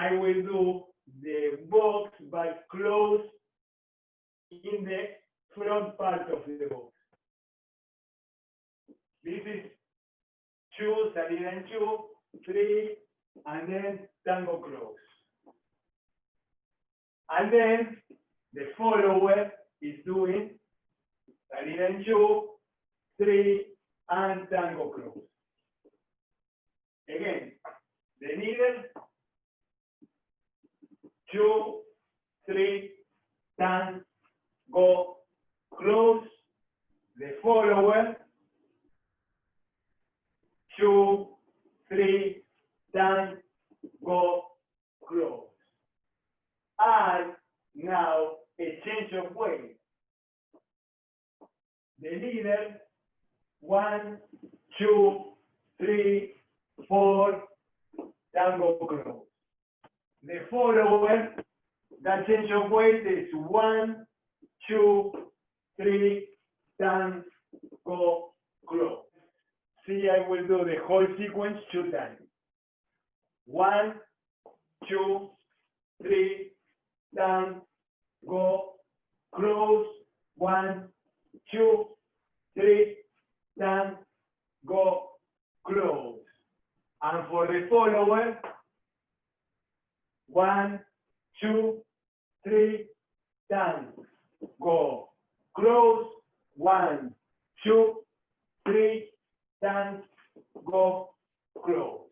I will do the box but close in the front part of the box. This is 2, salida en 2, 3, and then tango close. And then the follower is doing salida en 2, 3, and tango close. Again, the needle, 2, 3, tango close. The follower, 2, 3, tango close. And now a change of weight. The leader, 1, 2, 3, 4, tango close. The follower, that change of weight is 1, 2, 3, tango close. See, I will do the whole sequence 2 times. 1, 2, 3, tango close. 1, 2, 3, tango close. And for the follower, 1, 2, 3, tango close. 1, 2, 3, tango close.